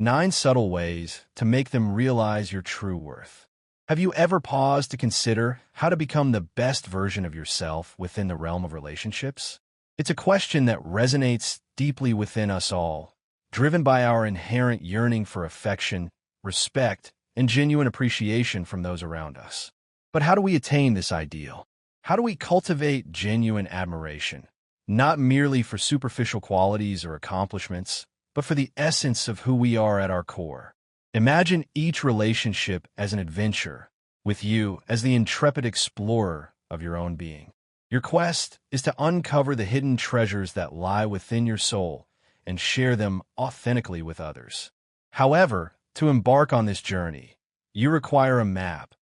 9 subtle ways to make them realize your true worth. Have you ever paused to consider how to become the best version of yourself within the realm of relationships? It's a question that resonates deeply within us all, driven by our inherent yearning for affection, respect, and genuine appreciation from those around us. But how do we attain this ideal? How do we cultivate genuine admiration, not merely for superficial qualities or accomplishments, but for the essence of who we are at our core? Imagine each relationship as an adventure, with you as the intrepid explorer of your own being. Your quest is to uncover the hidden treasures that lie within your soul and share them authentically with others. However, to embark on this journey, you require a map,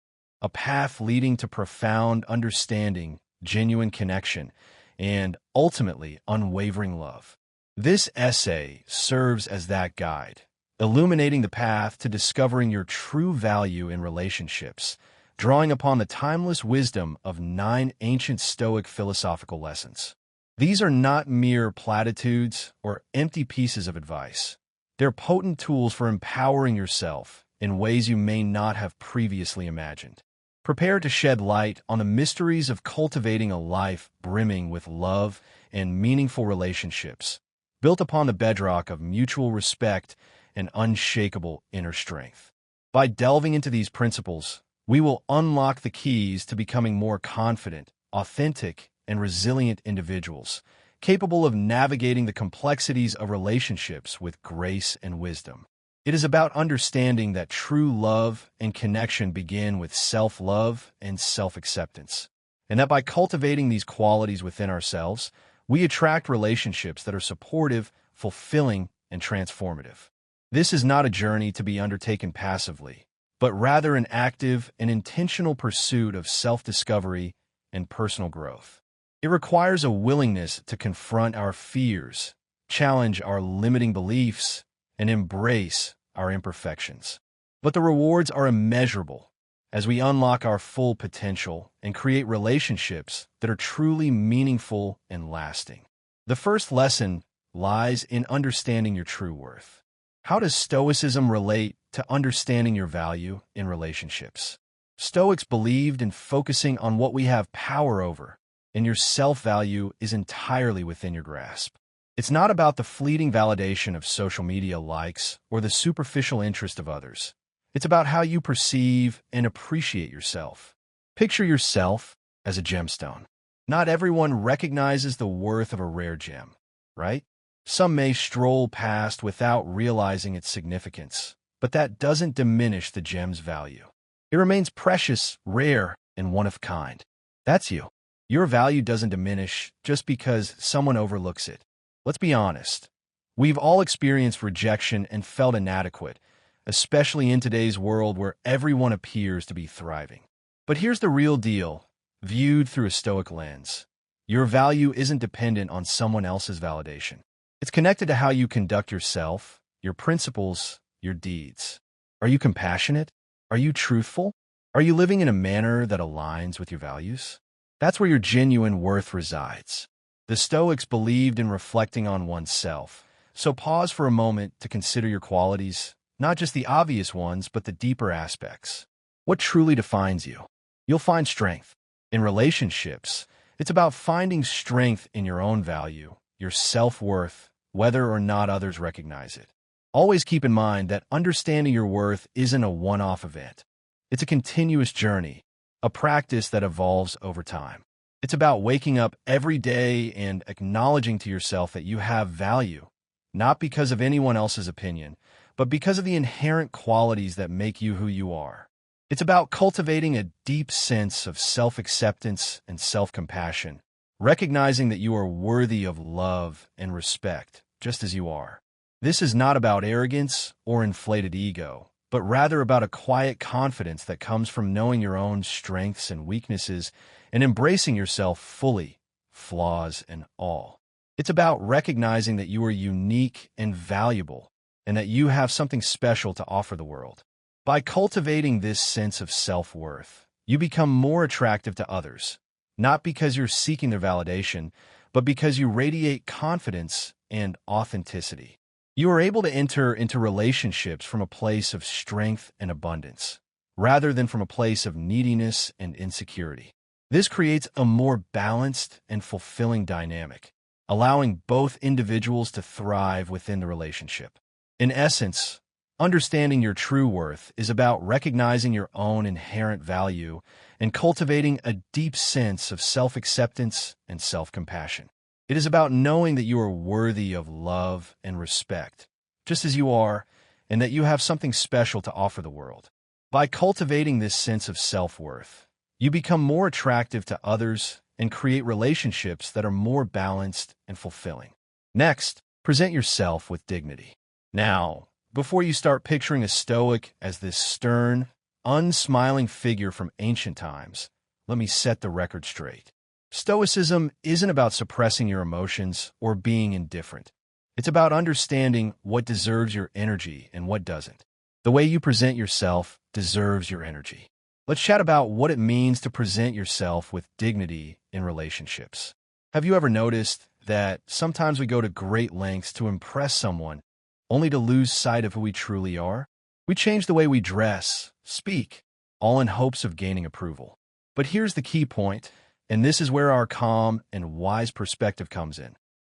a path leading to profound understanding, genuine connection, and ultimately unwavering love. This essay serves as that guide, illuminating the path to discovering your true value in relationships, drawing upon the timeless wisdom of 9 ancient Stoic philosophical lessons. These are not mere platitudes or empty pieces of advice. They're potent tools for empowering yourself in ways you may not have previously imagined. Prepare to shed light on the mysteries of cultivating a life brimming with love and meaningful relationships, built upon the bedrock of mutual respect and unshakable inner strength. By delving into these principles, we will unlock the keys to becoming more confident, authentic, and resilient individuals, capable of navigating the complexities of relationships with grace and wisdom. It is about understanding that true love and connection begin with self-love and self-acceptance, and that by cultivating these qualities within ourselves, we attract relationships that are supportive, fulfilling, and transformative. This is not a journey to be undertaken passively, but rather an active and intentional pursuit of self-discovery and personal growth. It requires a willingness to confront our fears, challenge our limiting beliefs, and embrace our imperfections. But the rewards are immeasurable as we unlock our full potential and create relationships that are truly meaningful and lasting. The first lesson lies in understanding your true worth. How does Stoicism relate to understanding your value in relationships? Stoics believed in focusing on what we have power over, and your self-value is entirely within your grasp. It's not about the fleeting validation of social media likes or the superficial interest of others. It's about how you perceive and appreciate yourself. Picture yourself as a gemstone. Not everyone recognizes the worth of a rare gem, right? Some may stroll past without realizing its significance, but that doesn't diminish the gem's value. It remains precious, rare, and one of a kind. That's you. Your value doesn't diminish just because someone overlooks it. Let's be honest. We've all experienced rejection and felt inadequate, especially in today's world where everyone appears to be thriving. But here's the real deal, viewed through a Stoic lens. Your value isn't dependent on someone else's validation. It's connected to how you conduct yourself, your principles, your deeds. Are you compassionate? Are you truthful? Are you living in a manner that aligns with your values? That's where your genuine worth resides. The Stoics believed in reflecting on oneself, so pause for a moment to consider your qualities, not just the obvious ones, but the deeper aspects. What truly defines you? You'll find strength. In relationships, it's about finding strength in your own value, your self-worth, whether or not others recognize it. Always keep in mind that understanding your worth isn't a one-off event. It's a continuous journey, a practice that evolves over time. It's about waking up every day and acknowledging to yourself that you have value, not because of anyone else's opinion, but because of the inherent qualities that make you who you are. It's about cultivating a deep sense of self-acceptance and self-compassion, recognizing that you are worthy of love and respect, just as you are. This is not about arrogance or inflated ego, but rather about a quiet confidence that comes from knowing your own strengths and weaknesses and embracing yourself fully, flaws and all. It's about recognizing that you are unique and valuable, and that you have something special to offer the world. By cultivating this sense of self-worth, you become more attractive to others, not because you're seeking their validation, but because you radiate confidence and authenticity. You are able to enter into relationships from a place of strength and abundance, rather than from a place of neediness and insecurity. This creates a more balanced and fulfilling dynamic, allowing both individuals to thrive within the relationship. In essence, understanding your true worth is about recognizing your own inherent value and cultivating a deep sense of self-acceptance and self-compassion. It is about knowing that you are worthy of love and respect, just as you are, and that you have something special to offer the world. By cultivating this sense of self-worth, you become more attractive to others and create relationships that are more balanced and fulfilling. Next, present yourself with dignity. Now, before you start picturing a Stoic as this stern, unsmiling figure from ancient times, let me set the record straight. Stoicism isn't about suppressing your emotions or being indifferent. It's about understanding what deserves your energy and what doesn't. The way you present yourself deserves your energy. Let's chat about what it means to present yourself with dignity in relationships. Have you ever noticed that sometimes we go to great lengths to impress someone, only to lose sight of who we truly are? We change the way we dress, speak, all in hopes of gaining approval. But here's the key point, and this is where our calm and wise perspective comes in.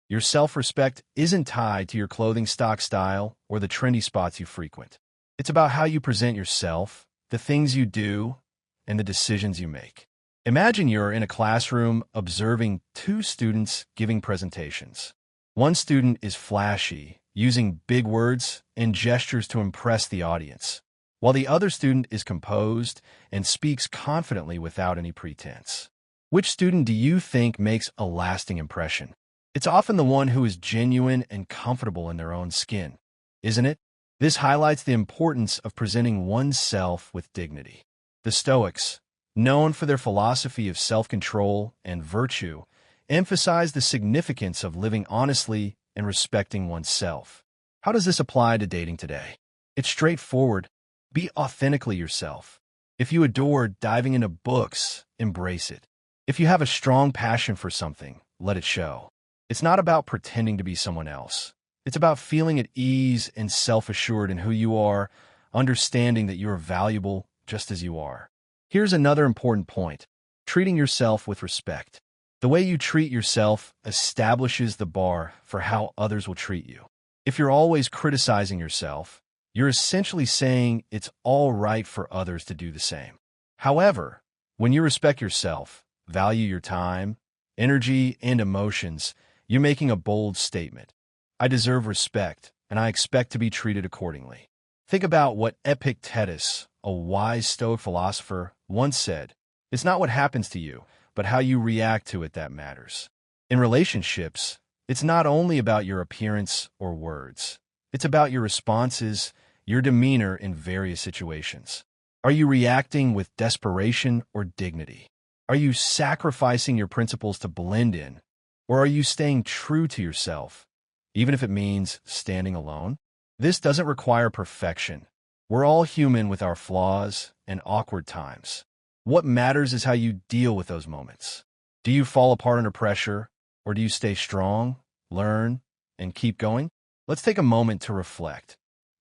Your self-respect isn't tied to your clothing stock style or the trendy spots you frequent. It's about how you present yourself, the things you do, and the decisions you make. Imagine you're in a classroom observing two students giving presentations. One student is flashy, using big words and gestures to impress the audience, while the other student is composed and speaks confidently without any pretense. Which student do you think makes a lasting impression? It's often the one who is genuine and comfortable in their own skin, isn't it? This highlights the importance of presenting oneself with dignity. The Stoics, known for their philosophy of self-control and virtue, emphasize the significance of living honestly and respecting oneself. How does this apply to dating today? It's straightforward. Be authentically yourself. If you adore diving into books, embrace it. If you have a strong passion for something, let it show. It's not about pretending to be someone else. It's about feeling at ease and self-assured in who you are, understanding that you are valuable just as you are. Here's another important point: treating yourself with respect. The way you treat yourself establishes the bar for how others will treat you. If you're always criticizing yourself, you're essentially saying it's all right for others to do the same. However, when you respect yourself, value your time, energy, and emotions, you're making a bold statement. I deserve respect, and I expect to be treated accordingly. Think about what Epictetus, a wise Stoic philosopher, once said: "It's not what happens to you, but how you react to it that matters." In relationships, it's not only about your appearance or words. It's about your responses, your demeanor in various situations. Are you reacting with desperation or dignity? Are you sacrificing your principles to blend in? Or are you staying true to yourself, even if it means standing alone? This doesn't require perfection. We're all human with our flaws and awkward times. What matters is how you deal with those moments. Do you fall apart under pressure, or do you stay strong, learn, and keep going? Let's take a moment to reflect.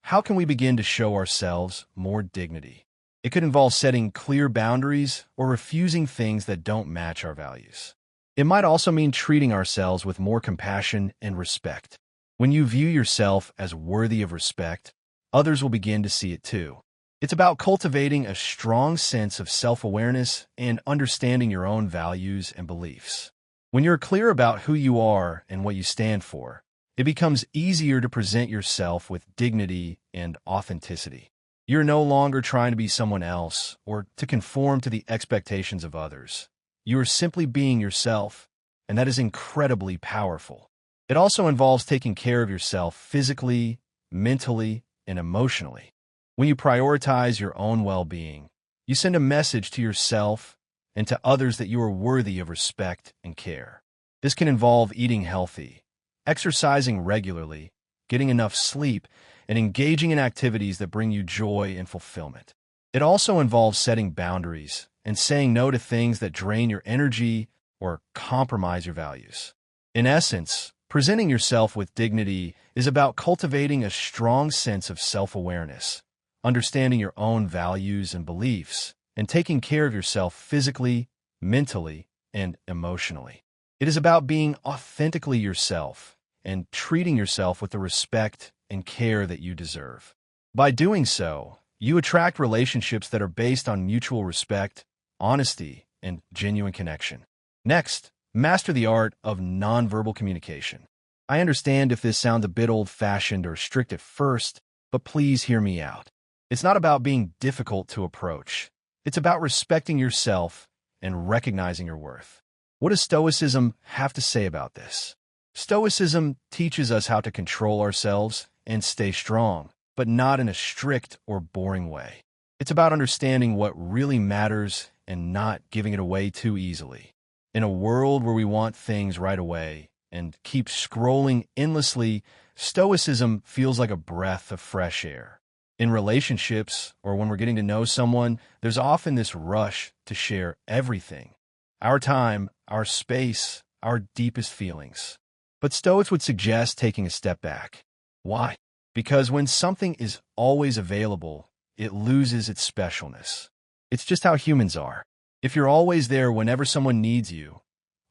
How can we begin to show ourselves more dignity? It could involve setting clear boundaries or refusing things that don't match our values. It might also mean treating ourselves with more compassion and respect. When you view yourself as worthy of respect, others will begin to see it too. It's about cultivating a strong sense of self-awareness and understanding your own values and beliefs. When you're clear about who you are and what you stand for, it becomes easier to present yourself with dignity and authenticity. You're no longer trying to be someone else or to conform to the expectations of others. You are simply being yourself, and that is incredibly powerful. It also involves taking care of yourself physically, mentally, and emotionally. When you prioritize your own well-being, you send a message to yourself and to others that you are worthy of respect and care. This can involve eating healthy, exercising regularly, getting enough sleep, and engaging in activities that bring you joy and fulfillment. It also involves setting boundaries and saying no to things that drain your energy or compromise your values. In essence, presenting yourself with dignity is about cultivating a strong sense of self-awareness, understanding your own values and beliefs, and taking care of yourself physically, mentally, and emotionally. It is about being authentically yourself and treating yourself with the respect and care that you deserve. By doing so, you attract relationships that are based on mutual respect, honesty, and genuine connection. Next, master the art of nonverbal communication. I understand if this sounds a bit old-fashioned or strict at first, but please hear me out. It's not about being difficult to approach. It's about respecting yourself and recognizing your worth. What does Stoicism have to say about this? Stoicism teaches us how to control ourselves and stay strong, but not in a strict or boring way. It's about understanding what really matters and not giving it away too easily. In a world where we want things right away and keep scrolling endlessly, Stoicism feels like a breath of fresh air. In relationships, or when we're getting to know someone, there's often this rush to share everything. Our time, our space, our deepest feelings. But Stoics would suggest taking a step back. Why? Because when something is always available, it loses its specialness. It's just how humans are. If you're always there whenever someone needs you,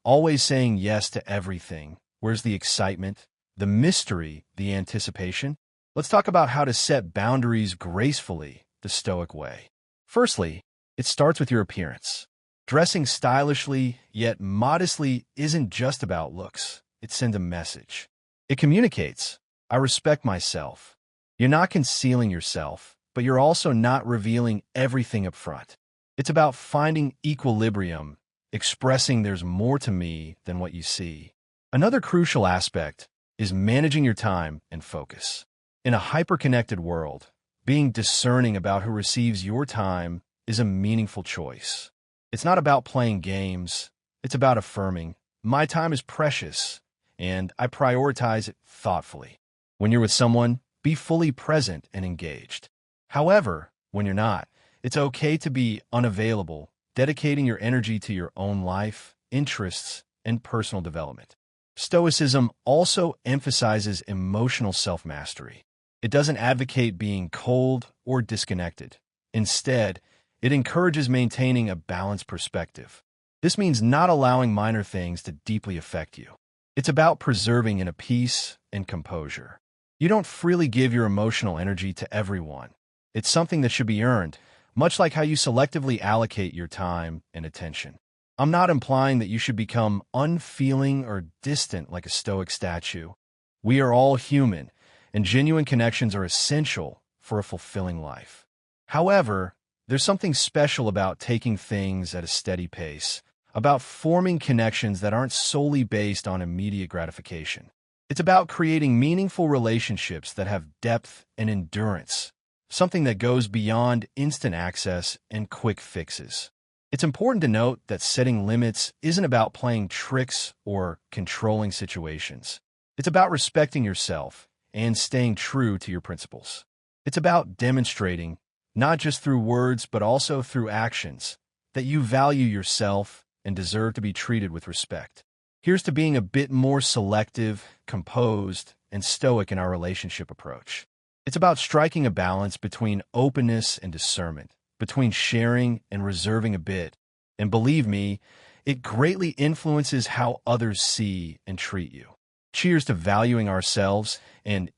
always saying yes to everything, where's the excitement, the mystery, the anticipation? Let's talk about how to set boundaries gracefully, the Stoic way. Firstly, it starts with your appearance. Dressing stylishly, yet modestly, isn't just about looks. It sends a message. It communicates, I respect myself. You're not concealing yourself, but you're also not revealing everything up front. It's about finding equilibrium, expressing there's more to me than what you see. Another crucial aspect is managing your time and focus. In a hyper-connected world, being discerning about who receives your time is a meaningful choice. It's not about playing games. It's about affirming, my time is precious, and I prioritize it thoughtfully. When you're with someone, be fully present and engaged. However, when you're not, it's okay to be unavailable, dedicating your energy to your own life, interests, and personal development. Stoicism also emphasizes emotional self-mastery. It doesn't advocate being cold or disconnected. Instead, it encourages maintaining a balanced perspective. This means not allowing minor things to deeply affect you. It's about preserving inner peace and composure. You don't freely give your emotional energy to everyone. It's something that should be earned, much like how you selectively allocate your time and attention. I'm not implying that you should become unfeeling or distant like a Stoic statue. We are all human, and genuine connections are essential for a fulfilling life. However, there's something special about taking things at a steady pace, about forming connections that aren't solely based on immediate gratification. It's about creating meaningful relationships that have depth and endurance, something that goes beyond instant access and quick fixes. It's important to note that setting limits isn't about playing tricks or controlling situations. It's about respecting yourself and staying true to your principles. It's about demonstrating, not just through words but also through actions, that you value yourself and deserve to be treated with respect. Here's to being a bit more selective, composed, and stoic in our relationship approach. It's about striking a balance between openness and discernment, between sharing and reserving a bit. And believe me, it greatly influences how others see and treat you. Cheers to valuing ourselves and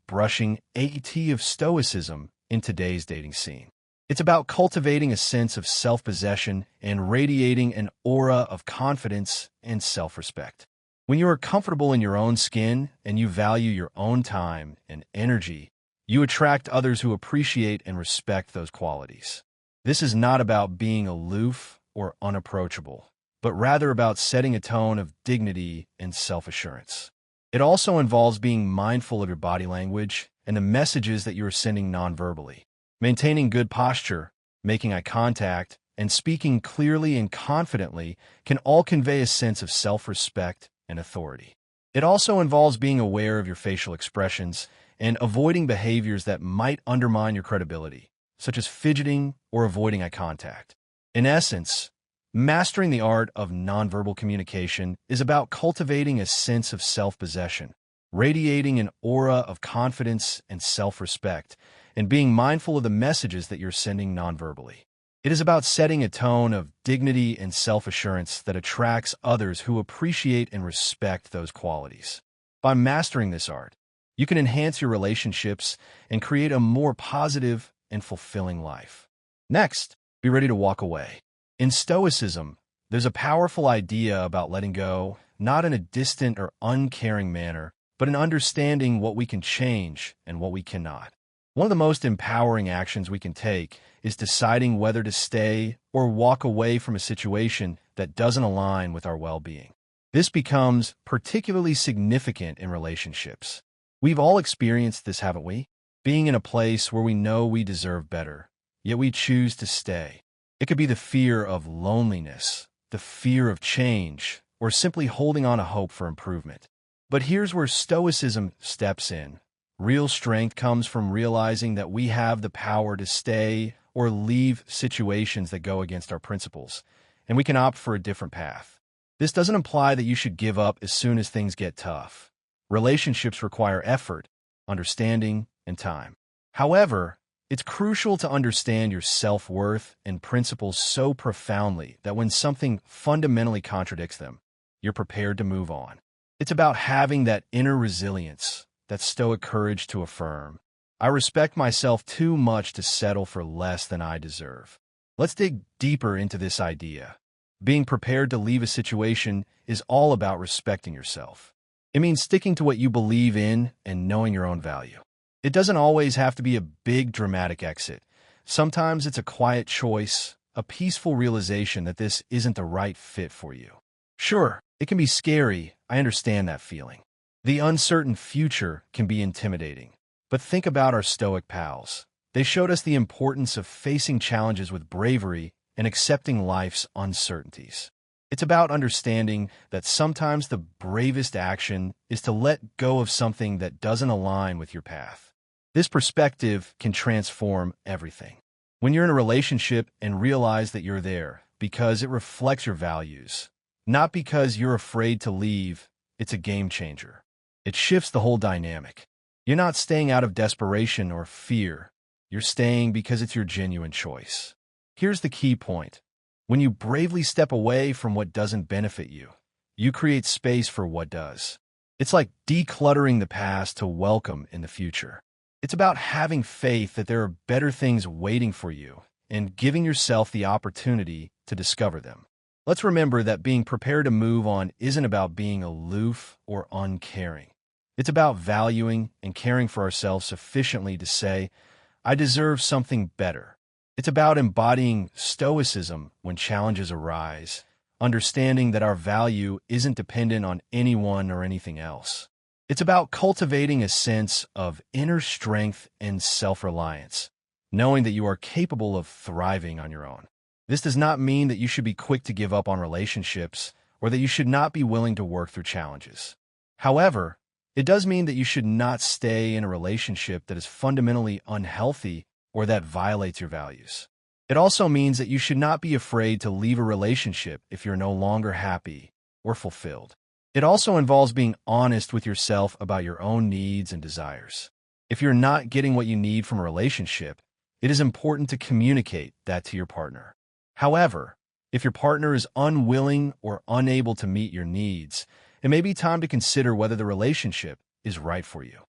brushing AT of Stoicism in today's dating scene. It's about cultivating a sense of self-possession and radiating an aura of confidence and self-respect. When you are comfortable in your own skin and you value your own time and energy, you attract others who appreciate and respect those qualities. This is not about being aloof or unapproachable, but rather about setting a tone of dignity and self-assurance. It also involves being mindful of your body language and the messages that you are sending non-verbally. Maintaining good posture, making eye contact, and speaking clearly and confidently can all convey a sense of self-respect and authority. It also involves being aware of your facial expressions and avoiding behaviors that might undermine your credibility, such as fidgeting or avoiding eye contact. In essence, mastering the art of nonverbal communication is about cultivating a sense of self-possession, radiating an aura of confidence and self-respect, and being mindful of the messages that you're sending nonverbally. It is about setting a tone of dignity and self-assurance that attracts others who appreciate and respect those qualities. By mastering this art, you can enhance your relationships and create a more positive and fulfilling life. Next, be ready to walk away. In Stoicism, there's a powerful idea about letting go, not in a distant or uncaring manner, but in understanding what we can change and what we cannot. One of the most empowering actions we can take is deciding whether to stay or walk away from a situation that doesn't align with our well-being. This becomes particularly significant in relationships. We've all experienced this, haven't we? Being in a place where we know we deserve better, yet we choose to stay. It could be the fear of loneliness, the fear of change, or simply holding on to hope for improvement. But here's where Stoicism steps in. Real strength comes from realizing that we have the power to stay or leave situations that go against our principles, and we can opt for a different path. This doesn't imply that you should give up as soon as things get tough. Relationships require effort, understanding, and time. However, it's crucial to understand your self-worth and principles so profoundly that when something fundamentally contradicts them, you're prepared to move on. It's about having that inner resilience, that stoic courage to affirm, I respect myself too much to settle for less than I deserve. Let's dig deeper into this idea. Being prepared to leave a situation is all about respecting yourself. It means sticking to what you believe in and knowing your own value. It doesn't always have to be a big dramatic exit. Sometimes it's a quiet choice, a peaceful realization that this isn't the right fit for you. Sure, it can be scary. I understand that feeling. The uncertain future can be intimidating. But think about our Stoic pals. They showed us the importance of facing challenges with bravery and accepting life's uncertainties. It's about understanding that sometimes the bravest action is to let go of something that doesn't align with your path. This perspective can transform everything. When you're in a relationship and realize that you're there because it reflects your values, not because you're afraid to leave, it's a game changer. It shifts the whole dynamic. You're not staying out of desperation or fear. You're staying because it's your genuine choice. Here's the key point. When you bravely step away from what doesn't benefit you, you create space for what does. It's like decluttering the past to welcome in the future. It's about having faith that there are better things waiting for you and giving yourself the opportunity to discover them. Let's remember that being prepared to move on isn't about being aloof or uncaring. It's about valuing and caring for ourselves sufficiently to say, I deserve something better. It's about embodying Stoicism when challenges arise, understanding that our value isn't dependent on anyone or anything else. It's about cultivating a sense of inner strength and self-reliance, knowing that you are capable of thriving on your own. This does not mean that you should be quick to give up on relationships or that you should not be willing to work through challenges. However, it does mean that you should not stay in a relationship that is fundamentally unhealthy or that violates your values. It also means that you should not be afraid to leave a relationship if you're no longer happy or fulfilled. It also involves being honest with yourself about your own needs and desires. If you're not getting what you need from a relationship, it is important to communicate that to your partner. However, if your partner is unwilling or unable to meet your needs, it may be time to consider whether the relationship is right for you.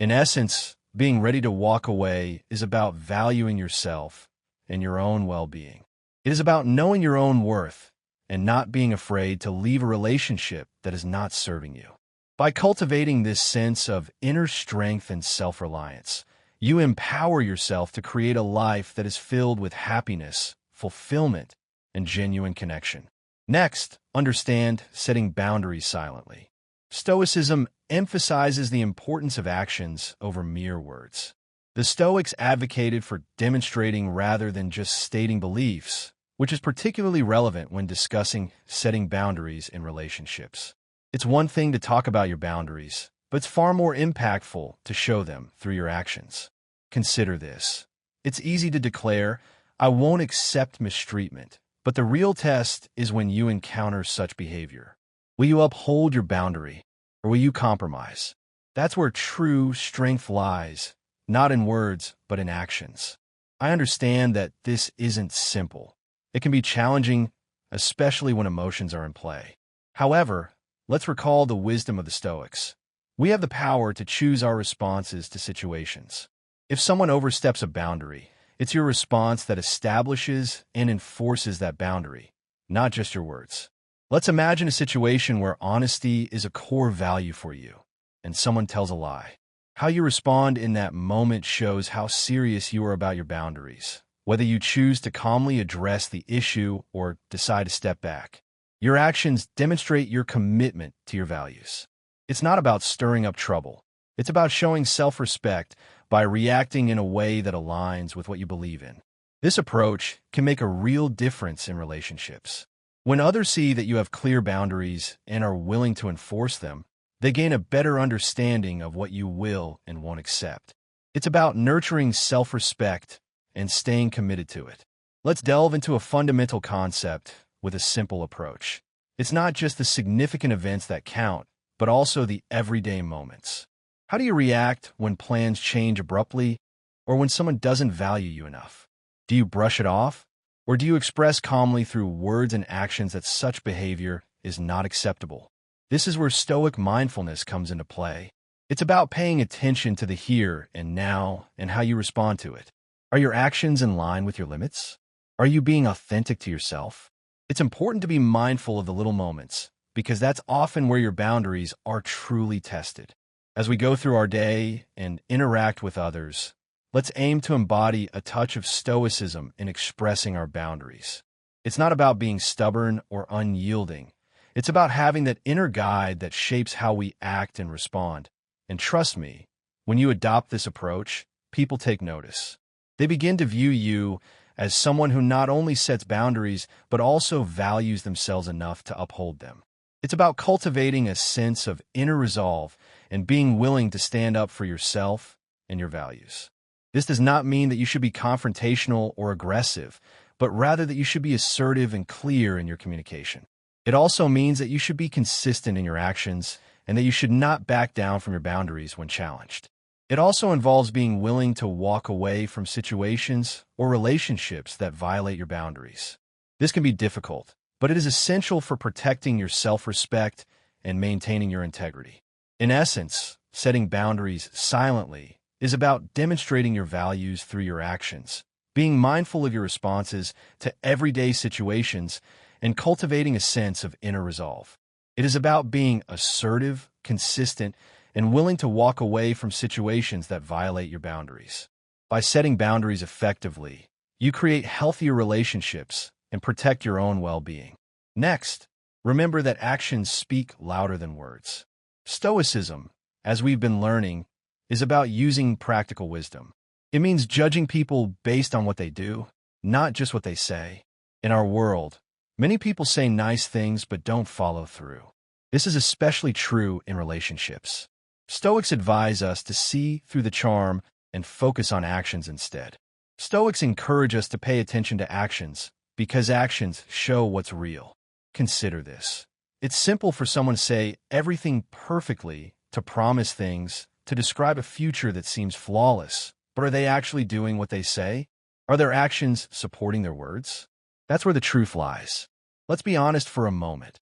In essence, being ready to walk away is about valuing yourself and your own well-being. It is about knowing your own worth and not being afraid to leave a relationship that is not serving you. By cultivating this sense of inner strength and self-reliance, you empower yourself to create a life that is filled with happiness, fulfillment, and genuine connection. Next, understand setting boundaries silently. Stoicism emphasizes the importance of actions over mere words. The Stoics advocated for demonstrating rather than just stating beliefs, which is particularly relevant when discussing setting boundaries in relationships. It's one thing to talk about your boundaries, but it's far more impactful to show them through your actions. Consider this. It's easy to declare, I won't accept mistreatment, but the real test is when you encounter such behavior. Will you uphold your boundary, or will you compromise? That's where true strength lies, not in words, but in actions. I understand that this isn't simple. It can be challenging, especially when emotions are in play. However, let's recall the wisdom of the Stoics. We have the power to choose our responses to situations. If someone oversteps a boundary, it's your response that establishes and enforces that boundary, not just your words. Let's imagine a situation where honesty is a core value for you, and someone tells a lie. How you respond in that moment shows how serious you are about your boundaries, whether you choose to calmly address the issue or decide to step back. Your actions demonstrate your commitment to your values. It's not about stirring up trouble. It's about showing self-respect by reacting in a way that aligns with what you believe in. This approach can make a real difference in relationships. When others see that you have clear boundaries and are willing to enforce them, they gain a better understanding of what you will and won't accept. It's about nurturing self-respect and staying committed to it. Let's delve into a fundamental concept with a simple approach. It's not just the significant events that count, but also the everyday moments. How do you react when plans change abruptly or when someone doesn't value you enough? Do you brush it off? Or do you express calmly through words and actions that such behavior is not acceptable? This is where Stoic mindfulness comes into play. It's about paying attention to the here and now and how you respond to it. Are your actions in line with your limits? Are you being authentic to yourself? It's important to be mindful of the little moments, because that's often where your boundaries are truly tested. As we go through our day and interact with others, let's aim to embody a touch of Stoicism in expressing our boundaries. It's not about being stubborn or unyielding. It's about having that inner guide that shapes how we act and respond. And trust me, when you adopt this approach, people take notice. They begin to view you as someone who not only sets boundaries, but also values themselves enough to uphold them. It's about cultivating a sense of inner resolve and being willing to stand up for yourself and your values. This does not mean that you should be confrontational or aggressive, but rather that you should be assertive and clear in your communication. It also means that you should be consistent in your actions and that you should not back down from your boundaries when challenged. It also involves being willing to walk away from situations or relationships that violate your boundaries. This can be difficult, but it is essential for protecting your self-respect and maintaining your integrity. In essence, setting boundaries silently is about demonstrating your values through your actions, being mindful of your responses to everyday situations, and cultivating a sense of inner resolve. It is about being assertive, consistent, and willing to walk away from situations that violate your boundaries. By setting boundaries effectively, you create healthier relationships and protect your own well-being. Next, remember that actions speak louder than words. Stoicism, as we've been learning, is about using practical wisdom. It means judging people based on what they do, not just what they say. In our world, many people say nice things but don't follow through. This is especially true in relationships. Stoics advise us to see through the charm and focus on actions instead. Stoics encourage us to pay attention to actions because actions show what's real. Consider this. It's simple for someone to say everything perfectly, to promise things, to describe a future that seems flawless. But are they actually doing what they say? Are their actions supporting their words? That's where the truth lies. Let's be honest for a moment.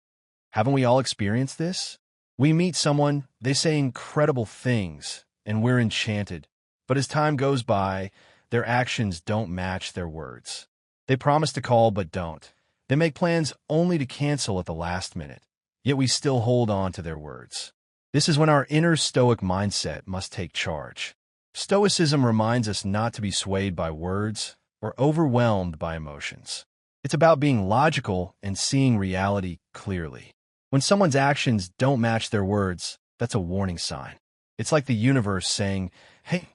Haven't we all experienced this? We meet someone, they say incredible things, and we're enchanted. But as time goes by, their actions don't match their words. They promise to call but don't. They make plans only to cancel at the last minute. Yet we still hold on to their words. This is when our inner Stoic mindset must take charge. Stoicism reminds us not to be swayed by words or overwhelmed by emotions. It's about being logical and seeing reality clearly. When someone's actions don't match their words, that's a warning sign. It's like the universe saying, hey,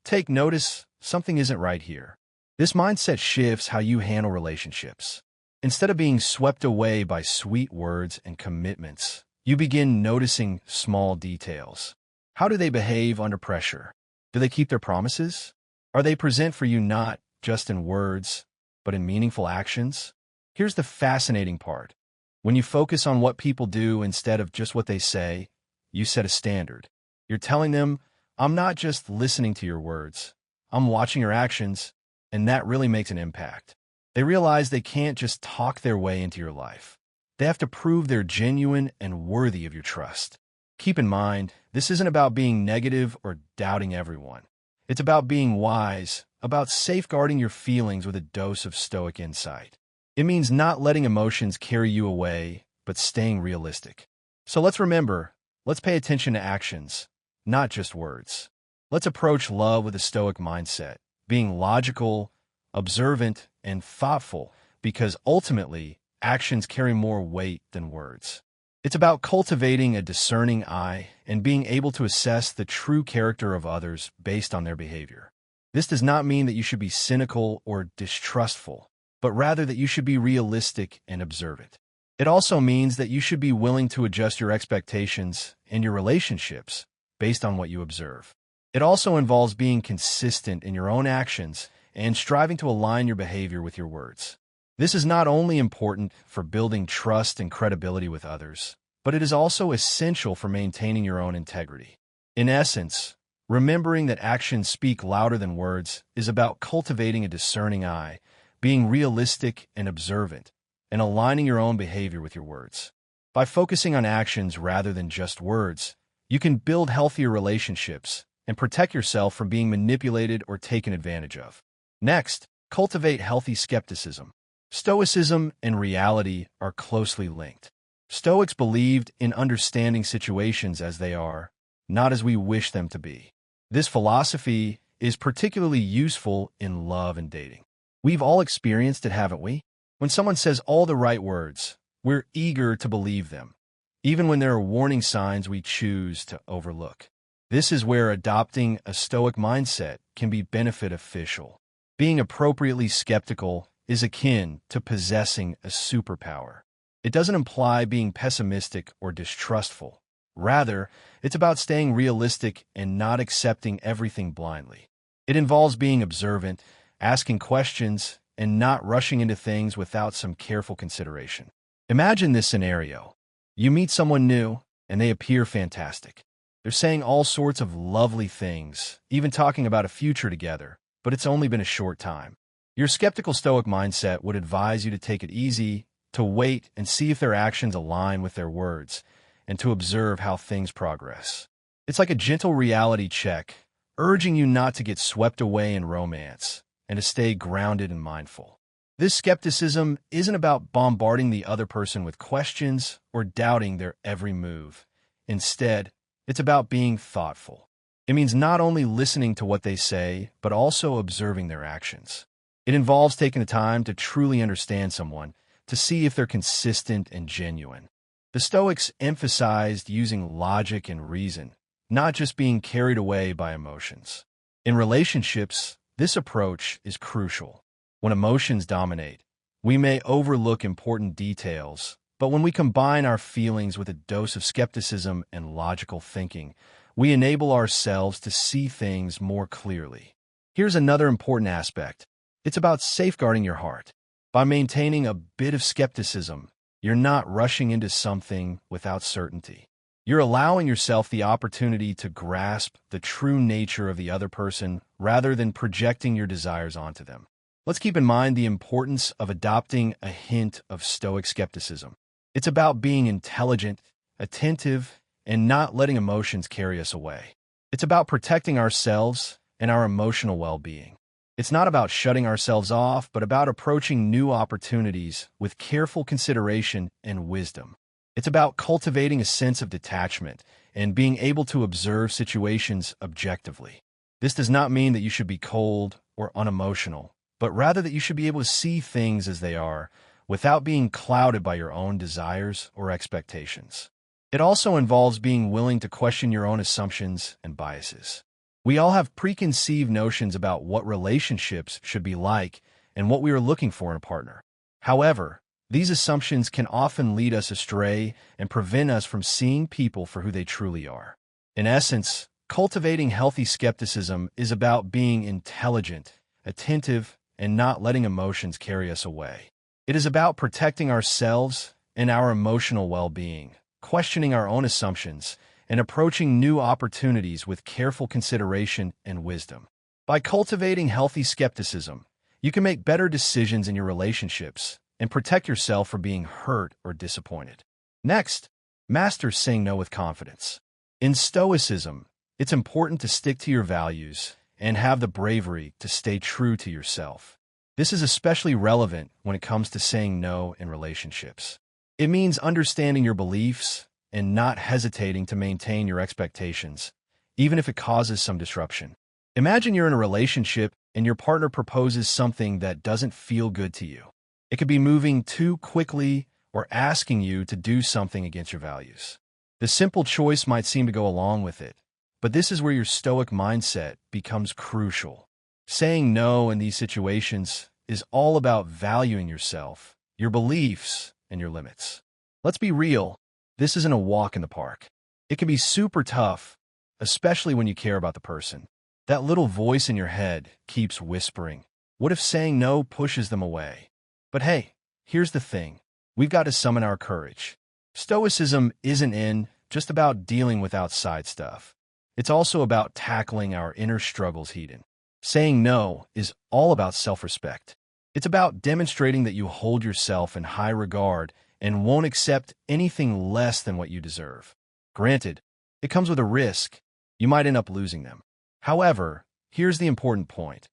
take notice, something isn't right here. This mindset shifts how you handle relationships. Instead of being swept away by sweet words and commitments, you begin noticing small details. How do they behave under pressure? Do they keep their promises? Are they present for you not just in words, but in meaningful actions? Here's the fascinating part. When you focus on what people do instead of just what they say, you set a standard. You're telling them, I'm not just listening to your words, I'm watching your actions, and that really makes an impact. They realize they can't just talk their way into your life. They have to prove they're genuine and worthy of your trust. Keep in mind, this isn't about being negative or doubting everyone. It's about being wise, about safeguarding your feelings with a dose of Stoic insight. It means not letting emotions carry you away, but staying realistic. So let's pay attention to actions, not just words. Let's approach love with a Stoic mindset, being logical, observant, and thoughtful, because ultimately, actions carry more weight than words. It's about cultivating a discerning eye and being able to assess the true character of others based on their behavior. This does not mean that you should be cynical or distrustful, but rather that you should be realistic and observant. It also means that you should be willing to adjust your expectations and your relationships based on what you observe. It also involves being consistent in your own actions and striving to align your behavior with your words. This is not only important for building trust and credibility with others, but it is also essential for maintaining your own integrity. In essence, remembering that actions speak louder than words is about cultivating a discerning eye, being realistic and observant, and aligning your own behavior with your words. By focusing on actions rather than just words, you can build healthier relationships and protect yourself from being manipulated or taken advantage of. Next, cultivate healthy skepticism. Stoicism and reality are closely linked. Stoics believed in understanding situations as they are, not as we wish them to be. This philosophy is particularly useful in love and dating. We've all experienced it, haven't we? When someone says all the right words, we're eager to believe them, even when there are warning signs we choose to overlook. This is where adopting a Stoic mindset can be beneficial. Being appropriately skeptical is akin to possessing a superpower. It doesn't imply being pessimistic or distrustful. Rather, it's about staying realistic and not accepting everything blindly. It involves being observant, asking questions, and not rushing into things without some careful consideration. Imagine this scenario. You meet someone new, and they appear fantastic. They're saying all sorts of lovely things, even talking about a future together, but it's only been a short time. Your skeptical Stoic mindset would advise you to take it easy, to wait and see if their actions align with their words, and to observe how things progress. It's like a gentle reality check, urging you not to get swept away in romance and to stay grounded and mindful. This skepticism isn't about bombarding the other person with questions or doubting their every move. Instead, it's about being thoughtful. It means not only listening to what they say, but also observing their actions. It involves taking the time to truly understand someone, to see if they're consistent and genuine. The Stoics emphasized using logic and reason, not just being carried away by emotions. In relationships, this approach is crucial. When emotions dominate, we may overlook important details, but when we combine our feelings with a dose of skepticism and logical thinking, we enable ourselves to see things more clearly. Here's another important aspect. It's about safeguarding your heart. By maintaining a bit of skepticism, you're not rushing into something without certainty. You're allowing yourself the opportunity to grasp the true nature of the other person rather than projecting your desires onto them. Let's keep in mind the importance of adopting a hint of Stoic skepticism. It's about being intelligent, attentive, and not letting emotions carry us away. It's about protecting ourselves and our emotional well-being. It's not about shutting ourselves off, but about approaching new opportunities with careful consideration and wisdom. It's about cultivating a sense of detachment and being able to observe situations objectively. This does not mean that you should be cold or unemotional, but rather that you should be able to see things as they are without being clouded by your own desires or expectations. It also involves being willing to question your own assumptions and biases. We all have preconceived notions about what relationships should be like and what we are looking for in a partner. However, these assumptions can often lead us astray and prevent us from seeing people for who they truly are. In essence, cultivating healthy skepticism is about being intelligent, attentive, and not letting emotions carry us away. It is about protecting ourselves and our emotional well-being, questioning our own assumptions, and approaching new opportunities with careful consideration and wisdom. By cultivating healthy skepticism, you can make better decisions in your relationships and protect yourself from being hurt or disappointed. Next, master saying no with confidence. In Stoicism, it's important to stick to your values and have the bravery to stay true to yourself. This is especially relevant when it comes to saying no in relationships. It means understanding your beliefs and not hesitating to maintain your expectations, even if it causes some disruption. Imagine you're in a relationship and your partner proposes something that doesn't feel good to you. It could be moving too quickly or asking you to do something against your values. The simple choice might seem to go along with it, but this is where your Stoic mindset becomes crucial. Saying no in these situations is all about valuing yourself, your beliefs, and your limits. Let's be real, this isn't a walk in the park. It can be super tough, especially when you care about the person. That little voice in your head keeps whispering, what if saying no pushes them away? But hey, here's the thing. We've got to summon our courage. Stoicism isn't just about dealing with outside stuff. It's also about tackling our inner struggles head-on. Saying no is all about self-respect. It's about demonstrating that you hold yourself in high regard and won't accept anything less than what you deserve. Granted, it comes with a risk. You might end up losing them. However, here's the important point.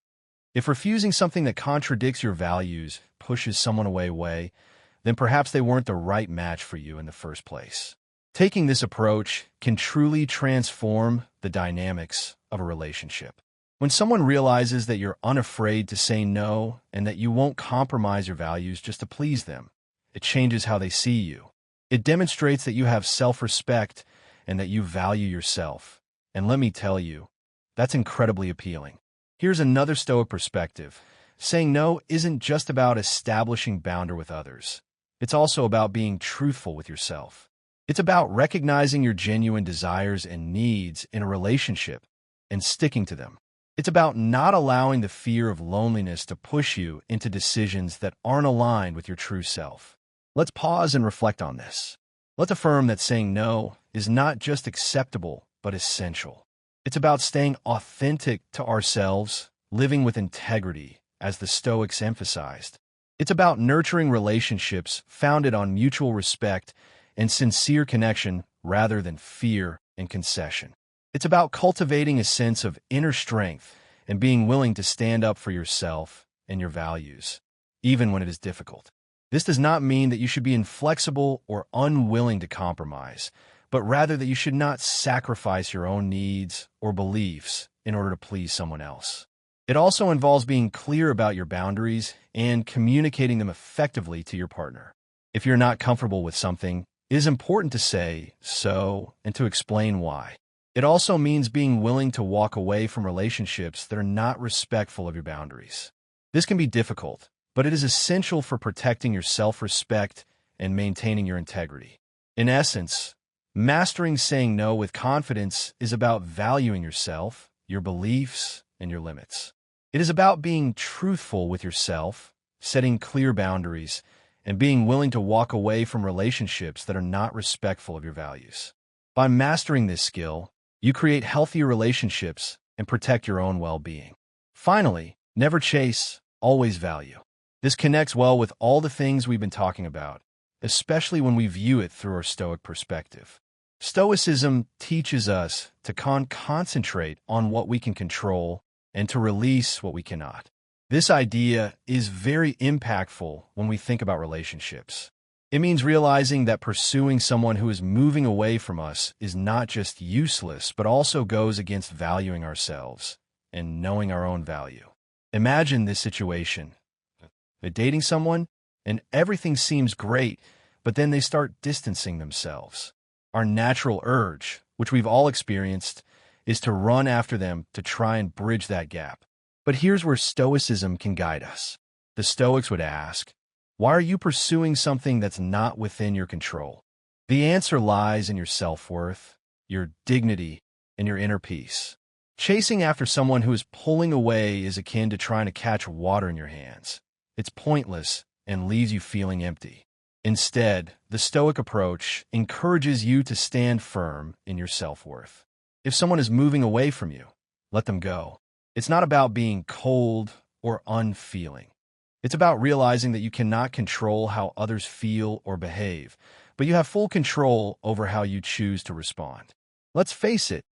If refusing something that contradicts your values pushes someone away, then perhaps they weren't the right match for you in the first place. Taking this approach can truly transform the dynamics of a relationship. When someone realizes that you're unafraid to say no and that you won't compromise your values just to please them, it changes how they see you. It demonstrates that you have self-respect and that you value yourself. And let me tell you, that's incredibly appealing. Here's another Stoic perspective. Saying no isn't just about establishing boundaries with others. It's also about being truthful with yourself. It's about recognizing your genuine desires and needs in a relationship and sticking to them. It's about not allowing the fear of loneliness to push you into decisions that aren't aligned with your true self. Let's pause and reflect on this. Let's affirm that saying no is not just acceptable, but essential. It's about staying authentic to ourselves, living with integrity, as the Stoics emphasized. It's about nurturing relationships founded on mutual respect and sincere connection rather than fear and concession. It's about cultivating a sense of inner strength and being willing to stand up for yourself and your values, even when it is difficult. This does not mean that you should be inflexible or unwilling to compromise, but rather that you should not sacrifice your own needs or beliefs in order to please someone else. It also involves being clear about your boundaries and communicating them effectively to your partner. If you're not comfortable with something, it is important to say so and to explain why. It also means being willing to walk away from relationships that are not respectful of your boundaries. This can be difficult, but it is essential for protecting your self-respect and maintaining your integrity. In essence, mastering saying no with confidence is about valuing yourself, your beliefs, and your limits. It is about being truthful with yourself, setting clear boundaries, and being willing to walk away from relationships that are not respectful of your values. By mastering this skill, you create healthier relationships and protect your own well-being. Finally, never chase, always value. This connects well with all the things we've been talking about, especially when we view it through our Stoic perspective. Stoicism teaches us to concentrate on what we can control and to release what we cannot. This idea is very impactful when we think about relationships. It means realizing that pursuing someone who is moving away from us is not just useless, but also goes against valuing ourselves and knowing our own value. Imagine this situation. They're dating someone, and everything seems great, but then they start distancing themselves. Our natural urge, which we've all experienced, is to run after them to try and bridge that gap. But here's where Stoicism can guide us. The Stoics would ask, why are you pursuing something that's not within your control? The answer lies in your self-worth, your dignity, and your inner peace. Chasing after someone who is pulling away is akin to trying to catch water in your hands. It's pointless and leaves you feeling empty. Instead, the Stoic approach encourages you to stand firm in your self-worth. If someone is moving away from you, let them go. It's not about being cold or unfeeling. It's about realizing that you cannot control how others feel or behave, but you have full control over how you choose to respond. Let's face it,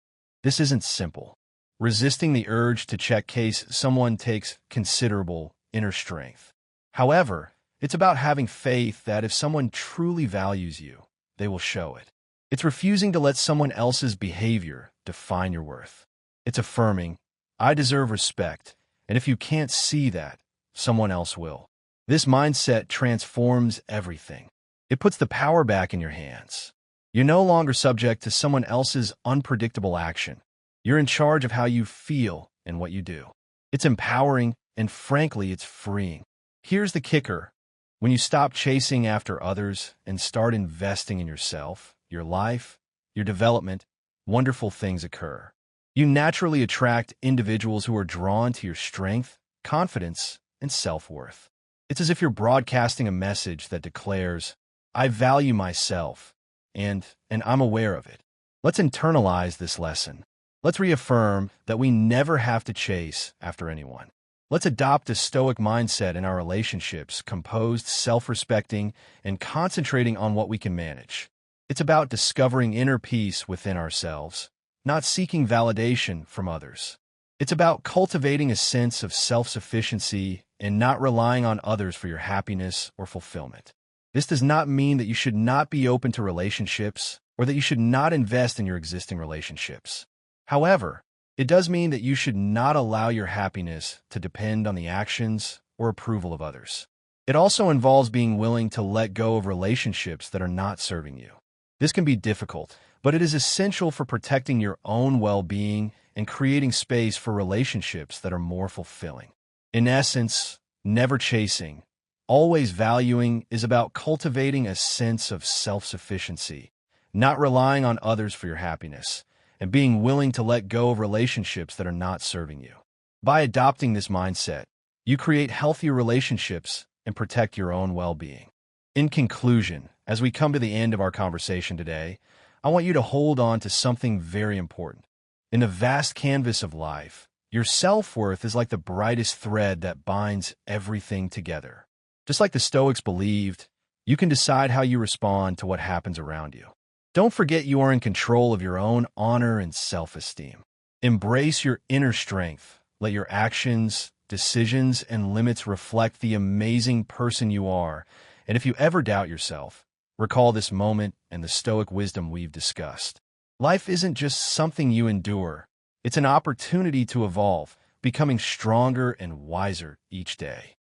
this isn't simple. Resisting the urge to check case someone takes considerable inner strength. However, it's about having faith that if someone truly values you, they will show it. It's refusing to let someone else's behavior define your worth. It's affirming, I deserve respect, and if you can't see that, someone else will. This mindset transforms everything. It puts the power back in your hands. You're no longer subject to someone else's unpredictable action. You're in charge of how you feel and what you do. It's empowering, and frankly, it's freeing. Here's the kicker. When you stop chasing after others and start investing in yourself, your life, your development, wonderful things occur. You naturally attract individuals who are drawn to your strength, confidence, and self-worth. It's as if you're broadcasting a message that declares, I value myself, and I'm aware of it. Let's internalize this lesson. Let's reaffirm that we never have to chase after anyone. Let's adopt a Stoic mindset in our relationships, composed, self-respecting, and concentrating on what we can manage. It's about discovering inner peace within ourselves, not seeking validation from others. It's about cultivating a sense of self-sufficiency and not relying on others for your happiness or fulfillment. This does not mean that you should not be open to relationships or that you should not invest in your existing relationships. However, it does mean that you should not allow your happiness to depend on the actions or approval of others. It also involves being willing to let go of relationships that are not serving you. This can be difficult, but it is essential for protecting your own well-being and creating space for relationships that are more fulfilling. In essence, never chasing, always valuing is about cultivating a sense of self-sufficiency, not relying on others for your happiness, and being willing to let go of relationships that are not serving you. By adopting this mindset, you create healthier relationships and protect your own well-being. In conclusion, as we come to the end of our conversation today, I want you to hold on to something very important. In the vast canvas of life, your self-worth is like the brightest thread that binds everything together. Just like the Stoics believed, you can decide how you respond to what happens around you. Don't forget you are in control of your own honor and self-esteem. Embrace your inner strength. Let your actions, decisions, and limits reflect the amazing person you are. And if you ever doubt yourself, recall this moment and the Stoic wisdom we've discussed. Life isn't just something you endure. It's an opportunity to evolve, becoming stronger and wiser each day.